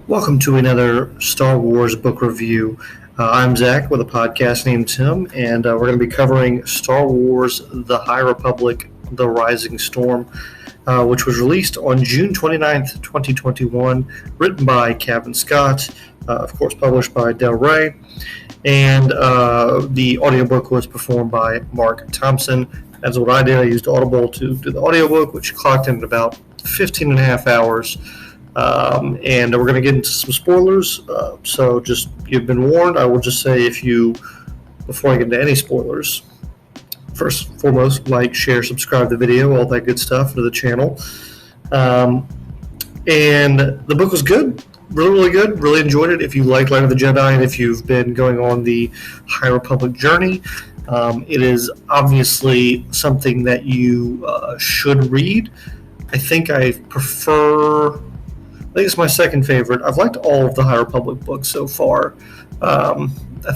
Welcome to another Star Wars book review. I'm Zach with a podcast named Tim, and we're going to be covering Star Wars The High Republic, The Rising Storm, which was released on June 29th, 2021, written by Kevin Scott, of course published by Del Rey, and the audiobook was performed by Mark Thompson. That's what I did. I used Audible to do the audiobook, which clocked in at about 15 and a half hours. And we're going to get into some spoilers, so just you've been warned. I will just say before I get into any spoilers, first and foremost, like, share, subscribe to the video, all that good stuff to the channel. And the book was good, really good, really enjoyed it. If you like Light of the Jedi and if you've been going on the High Republic journey, it is obviously something that you should read. I think I think it's my second favorite. I've liked all of the High Republic books so far. I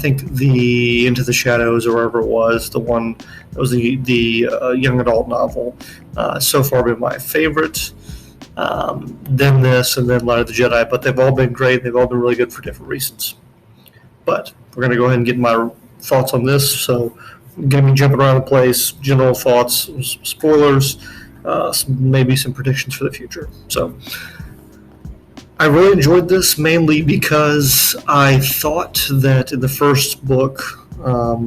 think the Into the Shadows, or wherever it was, the one that was the young adult novel, so far been my favorite. Then this, and then Light of the Jedi. But they've all been great. They've all been really good for different reasons. But we're going to go ahead and get my thoughts on this. So I'm going to be jumping around the place, general thoughts, spoilers, maybe some predictions for the future. So I really enjoyed this mainly because I thought that in the first book,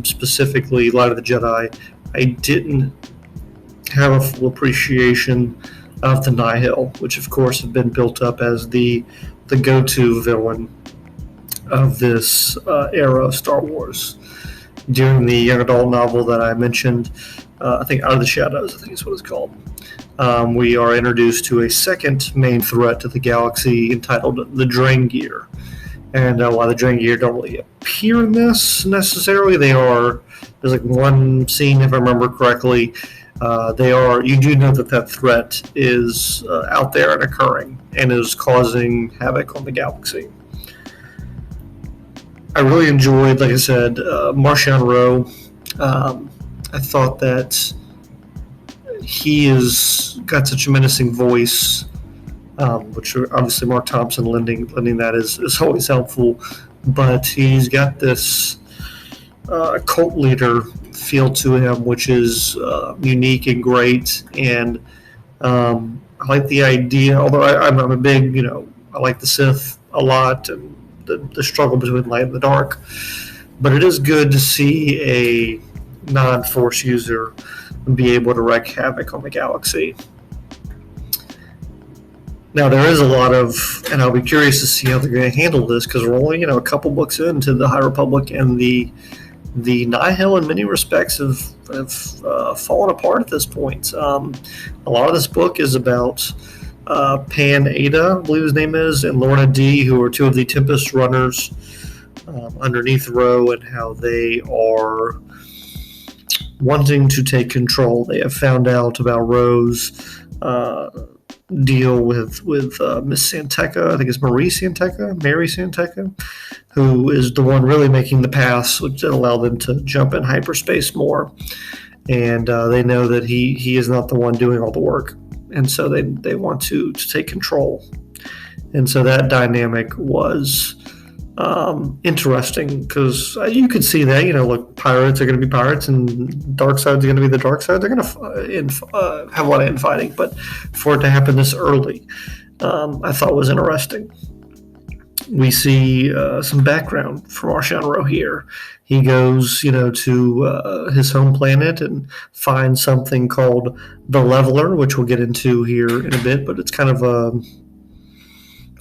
specifically Light of the Jedi, I didn't have a full appreciation of the Nihl, which of course had been built up as the go-to villain of this era of Star Wars. During the young adult novel that I mentioned, I think Out of the Shadows, I think is what it's called, we are introduced to a second main threat to the galaxy entitled the Drengir. And while the Drengir don't really appear in this necessarily, there's like one scene, if I remember correctly, you do know that threat is out there and occurring and is causing havoc on the galaxy. I really enjoyed, like I said, Marchion Ro. I thought that he has got such a menacing voice, which obviously Mark Thompson lending that is always helpful, but he's got this cult leader feel to him, which is unique and great. And I like the idea, although I'm a big, I like the Sith a lot and the struggle between light and the dark, but it is good to see a non-Force user be able to wreak havoc on the galaxy. Now there is a lot of, and I'll be curious to see how they're going to handle this, because we're only a couple books into the High Republic, and the Nihl in many respects have fallen apart at this point. A lot of this book is about Pan Ada, I believe his name is, and Lorna D, who are two of the Tempest runners underneath Ro, and how they are wanting to take control. They have found out about Ro's deal with Miss Santeca. I think it's Mary Santeca, who is the one really making the pass, which allow them to jump in hyperspace more. And they know that he is not the one doing all the work, and so they want to take control. And so that dynamic was interesting, because you could see that, look, pirates are going to be pirates and dark sides are going to be the dark side. They're going to have a lot of infighting, but for it to happen this early, I thought was interesting. We see some background from Marchion Ro here. He goes, to his home planet and finds something called the Leveler, which we'll get into here in a bit, but it's kind of a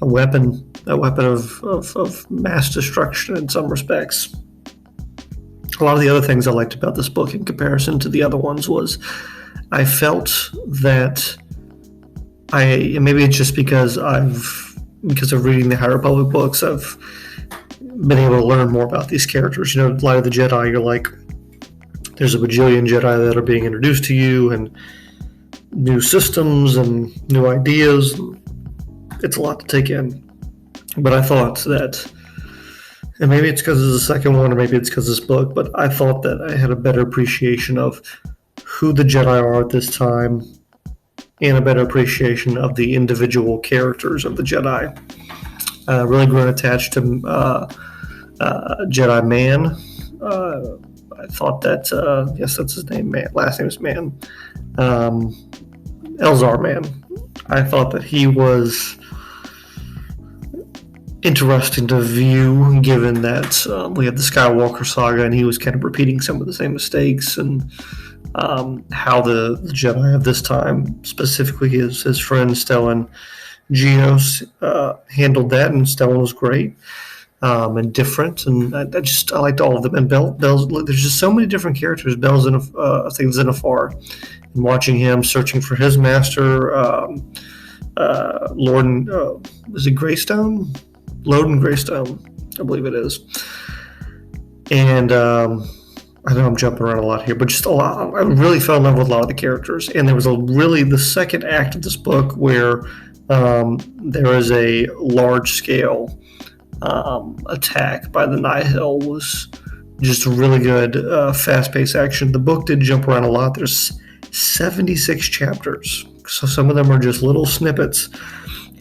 weapon of mass destruction in some respects. A lot of the other things I liked about this book in comparison to the other ones was I felt that maybe it's just because of reading the High Republic books, I've been able to learn more about these characters. Light of the Jedi, you're like, there's a bajillion Jedi that are being introduced to you, and new systems and new ideas. It's a lot to take in. But I thought that, and maybe it's because it's the second one, or maybe it's because of this book, but I thought that I had a better appreciation of who the Jedi are at this time, and a better appreciation of the individual characters of the Jedi. Really grown attached to Jedi Man. I thought that, yes, that's his name, Man. Last name is Man. Elzar Man. I thought that he was interesting to view, given that we had the Skywalker saga, and he was kind of repeating some of the same mistakes, and how the Jedi of this time, specifically his friend Stellan Geos, handled that, and Stellan was great. And different, and I liked all of them. And Bel's, there's just so many different characters. Bel's I think Zenithar, and watching him searching for his master, Lord, is it Greystone? Loden Greystone, I believe it is. And I know I'm jumping around a lot here, but just a lot. I really fell in love with a lot of the characters, and there was the second act of this book where there is a large scale attack by the Nihl. Was just really good, fast-paced action. The book did jump around a lot. There's 76 chapters, so some of them are just little snippets,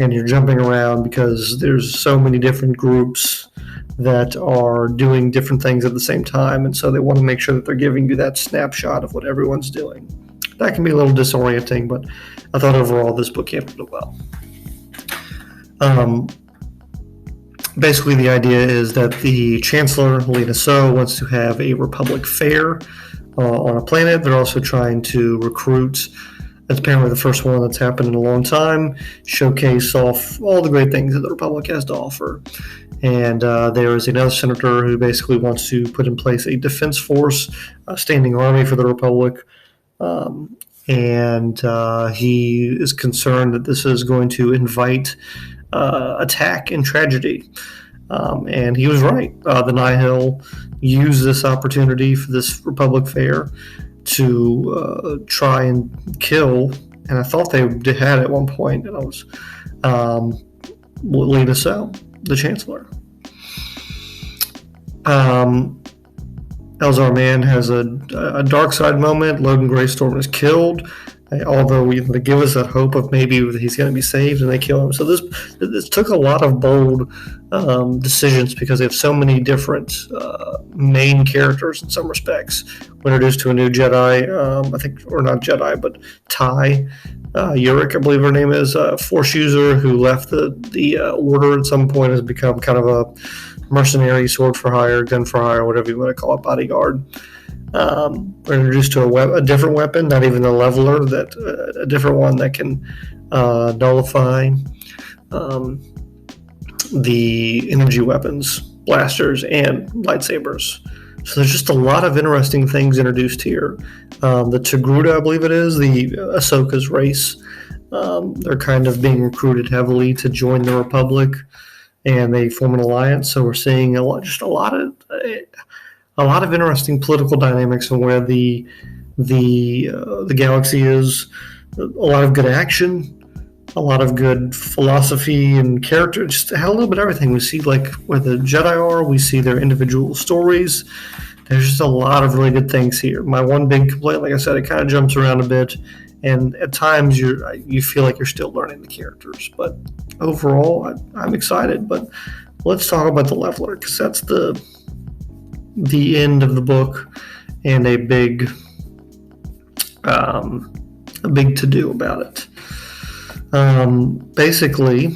and you're jumping around because there's so many different groups that are doing different things at the same time, and so they want to make sure that they're giving you that snapshot of what everyone's doing. That can be a little disorienting, but I thought overall this book handled it well. Basically, the idea is that the Chancellor, Lina So, wants to have a Republic fair on a planet. They're also trying to recruit, it's apparently the first one that's happened in a long time, showcase off all the great things that the Republic has to offer. And there is another senator who basically wants to put in place a defense force, a standing army for the Republic. And he is concerned that this is going to invite attack and tragedy. And he was right. The Nihl used this opportunity for this Republic fair to try and kill, and I thought they had at one point, and I was Lina So, the Chancellor. Elzar Man has a dark side moment. Loden Greystorm is killed, although they give us that hope of maybe he's going to be saved, and they kill him. So this took a lot of bold decisions because they have so many different main characters in some respects. We're introduced to a new Jedi, I think, or not Jedi, but Tai Yurik, I believe her name is, Force user who left the Order at some point, has become kind of a mercenary, sword for hire, gun for hire, whatever you want to call it, bodyguard. We're introduced to a different weapon, not even a leveler, a different one that can nullify the energy weapons, blasters, and lightsabers. So there's just a lot of interesting things introduced here. The Togruta, I believe it is, the Ahsoka's race, they're kind of being recruited heavily to join the Republic, and they form an alliance. So we're seeing a lot of interesting political dynamics and where the galaxy is. A lot of good action, a lot of good philosophy and character. Just had a little bit of everything. We see like where the Jedi are. We see their individual stories. There's just a lot of really good things here. My one big complaint, like I said, it kind of jumps around a bit, and at times you feel like you're still learning the characters. But overall, I'm excited. But let's talk about the leveler, because that's the end of the book, and a big to-do about it. Basically,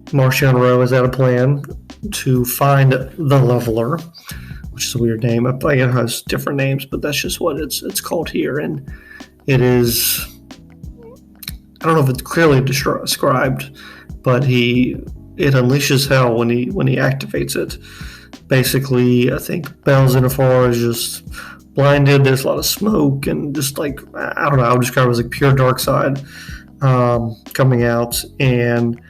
Marchion Ro has had a plan to find the leveler, which is a weird name. I think it has different names, but that's just what it's called here. And it is, I don't know if it's clearly described, but it unleashes hell when he activates it. Basically, I think Bel Zenithar is just blinded. There's a lot of smoke and just like, I don't know, I would describe it as like pure dark side coming out, and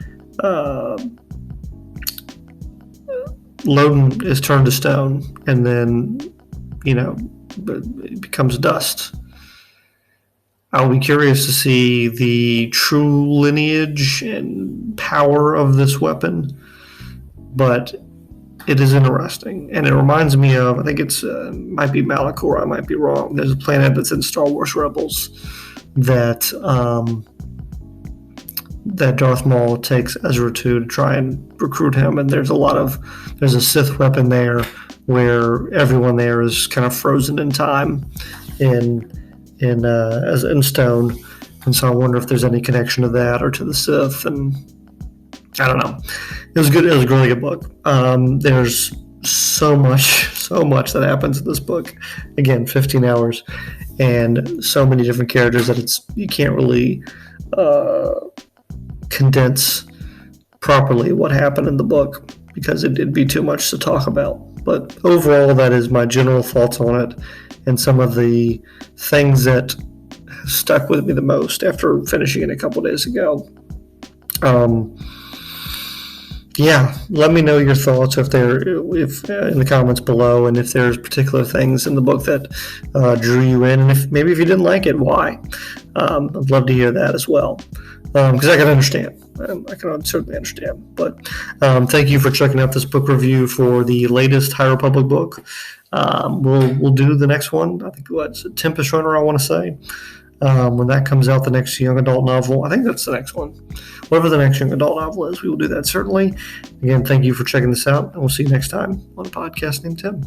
Loden is turned to stone, and then it becomes dust. I'll be curious to see the true lineage and power of this weapon, but it is interesting, and it reminds me of, I think it's might be Malachor, I might be wrong. There's a planet that's in Star Wars Rebels that that Darth Maul takes Ezra to try and recruit him, and there's a Sith weapon there where everyone there is kind of frozen in time, in stone, and so I wonder if there's any connection to that or to the Sith, and I don't know. It was good. It was a really good book. There's so much that happens in this book. Again, 15 hours, and so many different characters that you can't really condense properly what happened in the book because it'd be too much to talk about. But overall, that is my general thoughts on it and some of the things that stuck with me the most after finishing it a couple days ago. Yeah, let me know your thoughts if in the comments below, and if there's particular things in the book that drew you in, and if you didn't like it, why? I'd love to hear that as well, because I can understand. I can certainly understand. But thank you for checking out this book review for the latest High Republic book. We'll do the next one. I think what's Tempest Runner, I want to say. When that comes out, the next young adult novel, I think that's the next one. Whatever the next young adult novel is, we will do that certainly. Again, thank you for checking this out, and we'll see you next time on a podcast named Tim.